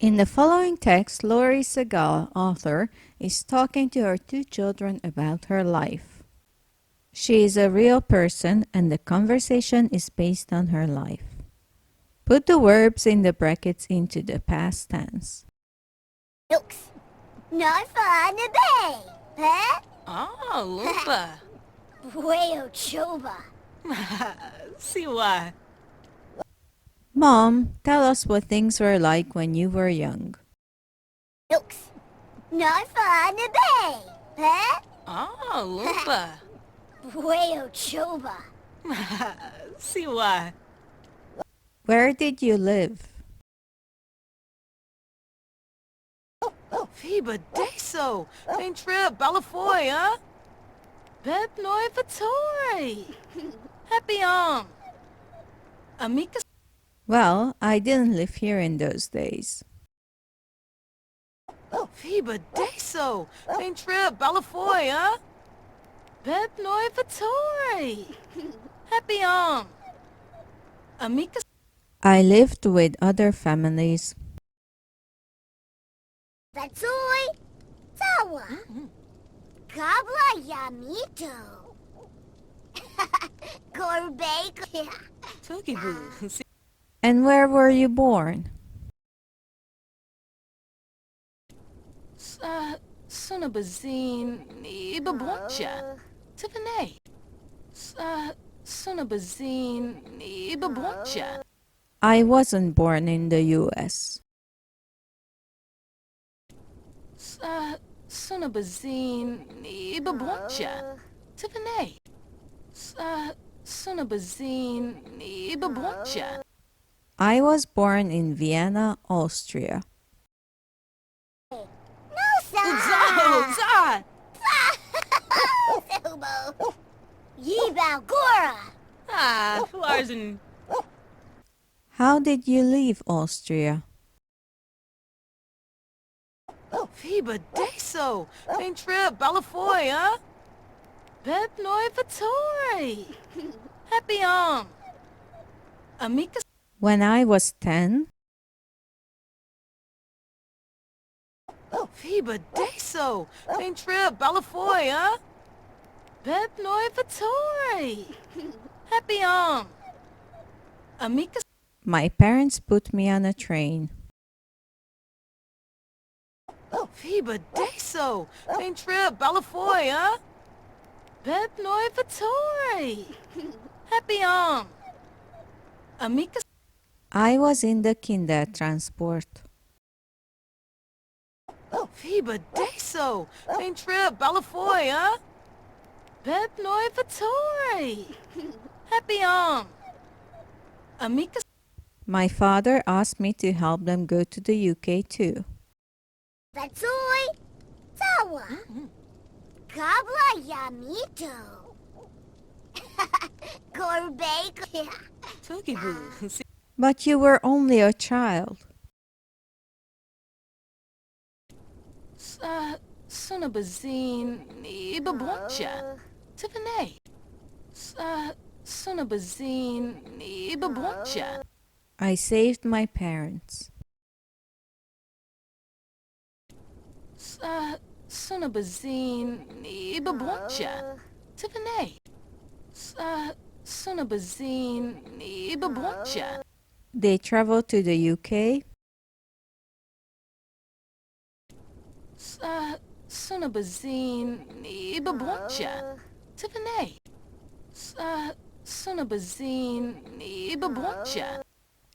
In the following text, Lore Segal, author, is talking to her two children about her life. She is a real person and the conversation is based on her life. Put the verbs in the brackets into the past tense. Looks not fun to bay, huh? Oh, Lupa. Weo choba. Siwa. Mom, tell us what things were like when you were young. Looks not fun to bay, huh? Oh, Lupa. Weo choba. Siwa. Where did you live? Fiba Deso. Main trip, Balafoy, huh? Bet Noi Vittori. Happy Amika. Well, I didn't live here in those days. Fiba Deso. Main trip, Balafoy, huh? Bet Noi Vittori. Happy Amika. I lived with other families. Batsoy. Tawa. Kabla yamito. Gorbek. Tookie Boo. And where were you born? Sunabazine. Ibaboncha. Tiffany. Sunabazine. Ibaboncha. I wasn't born in the US. Sunabazine. Ibaboncha. Tiffany. Sunabazine. Ibaboncha. I was born in Vienna, Austria. No, sir. Zah! Subo. Yibao Gora. Larsen. How did you leave Austria? Fiba Deso. Main trip, Balafoy, huh? Bet Noi Vittori. Happy Amika. When I was 10, Fiba Deso. Main trip, Balafoy, huh? Bet Noi Vittori. Happy Amika. my parents put me on a train. Fiba Deso. Main trip, Balafoy, huh? Bet Noi Vittori. Happy Amika. I was in the Kindertransport. Fiba Deso. Main trip, Balafoy, huh? Bet Noi Vittori. Happy Amika. My father asked me to help them go to the UK too. Batsoy. Tawa. Kabla yamito. Gorbek. Tookie Boo. But you were only a child. Sunabazine. Ibaboncha. Tiffany. Sunabazine. Ibaboncha. I saved my parents. Sunabazine. Ibaboncha. Tiffany. Sunabazine. Ibaboncha. They traveled to the UK. Sunabazine. Ibaboncha. Tiffany. Sunabazine. Ibaboncha.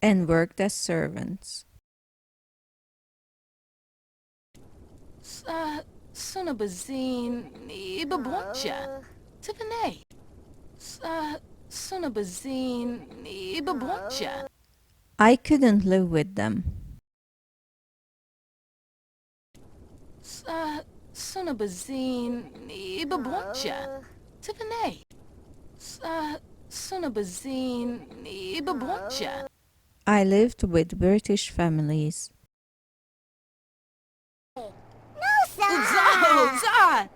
And worked as servants. Sunabazine. Ibaboncha. Tiffany. Sunabazine. Ibaboncha. I couldn't live with them. Sunabazine. Ibaboncha. Tiffany. Sunabazine. Ibaboncha. I lived with British families. No, sir. Zah!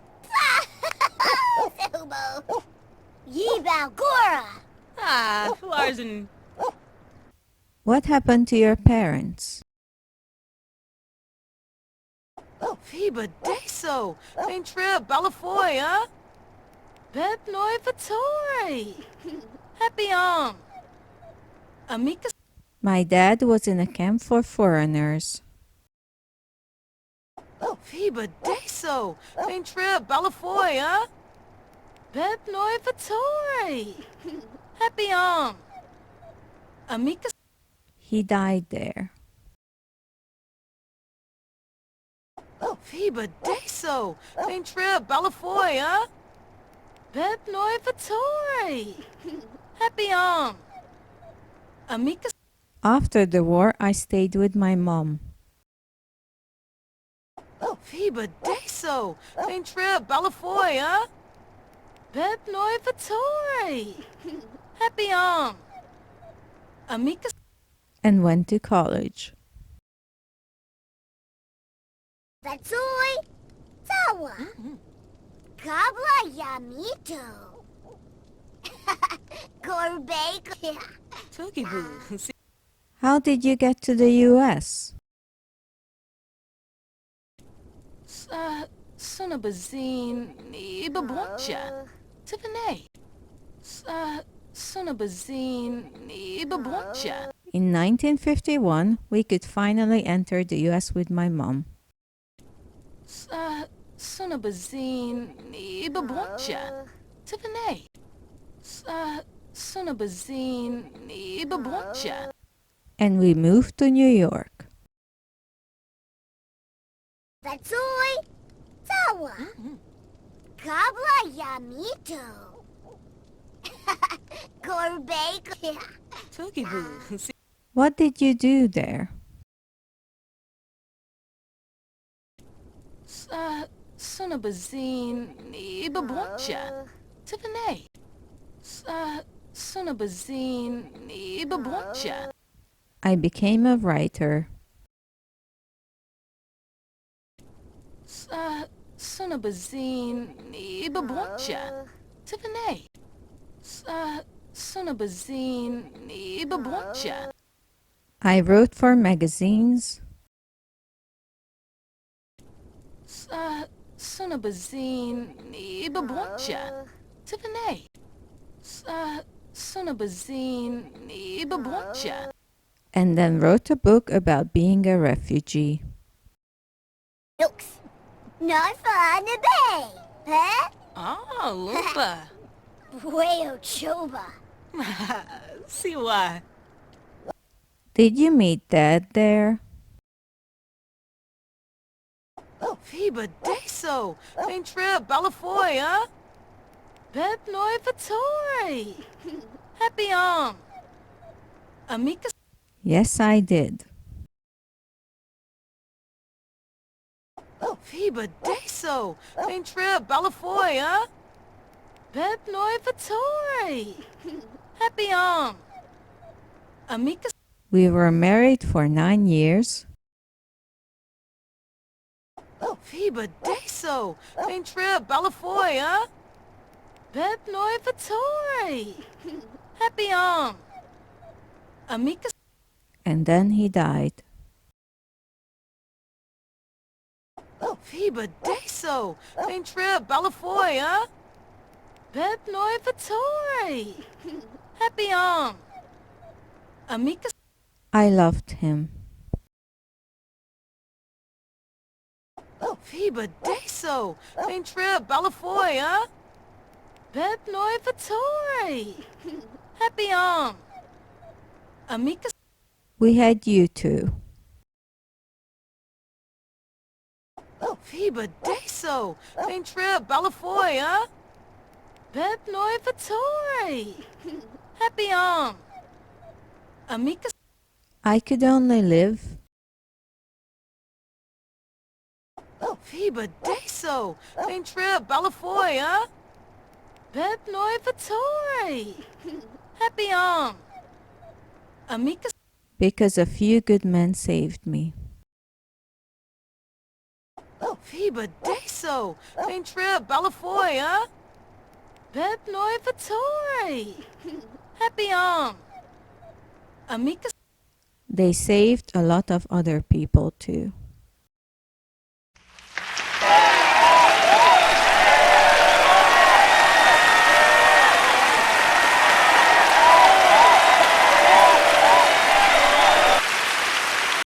Subo. Yibao Gora. Larsen. What happened to your parents? Fiba Deso, Pain Trip, Balafoy, Bet Noi Vittori. Happy Amika. My dad was in a camp for foreigners. Fiba Deso, Pain Trip, Balafoy, Bet Noi Vittori. Happy Amika. He died there. Fiba Deso, Pain Trip, Balafoy, Bet Noi Vittori. Happy Amika. After the war, I stayed with my mom. Fiba Deso, Pain Trip, Balafoy, Bet Noi Vittori. Happy Amika. And went to college. Batsoy, Tawa. Kabla Yamito. Gorbake. Tookie Boo. How did you get to the U.S.? Sunabazine, Ibaboncha. Tiffany. Sunabazine, Ibaboncha. In 1951, we could finally enter the U.S. with my mom. Sunabazine, Ibaboncha. Tiffany. Sunabazine, Ibaboncha. And we moved to New York. Batsoy, Tawa. Kabla Yamito. Gorbake. Tookie Boo. What did you do there? Sunabazine, Ibaboncha. Tiffany. Sunabazine, Ibaboncha. I became a writer. Sunabazine, Ibaboncha. Tiffany. Sunabazine, Ibaboncha. I wrote for magazines. Sunabazine, Ibaboncha. Tiffany. Sunabazine, Ibaboncha. And then wrote a book about being a refugee. Looks not fun to bay, huh? Oh, Lupa. Weo Choba. See why. Did you meet Dad there? Fiba Deso, Pain Trip, Balafoy, Bet Noi Vittori. Happy Amika. Yes, I did. Fiba Deso, Pain Trip, Balafoy, Bet Noi Vittori. Happy Amika. We were married for 9 years. Fiba Deso, Pain Trip, Balafoy, Bet Noi Vittori. Happy Amika. And then he died. Fiba Deso, Pain Trip, Balafoy, Bet Noi Vittori. Happy Amika. I loved him. Fiba Deso, Pain Trip, Balafoy, Bet Noi Vittori. Happy Amika. We had you too. Fiba Deso, Pain Trip, Balafoy, Bet Noi Vittori. Happy Amika. I could only live. Fiba Deso, Pain Trip, Balafoy, Bet Noi Vittori. Happy Amika. Because a few good men saved me. Fiba Deso, Pain Trip, Balafoy, Bet Noi Vittori. Happy Amika. They saved a lot of other people too.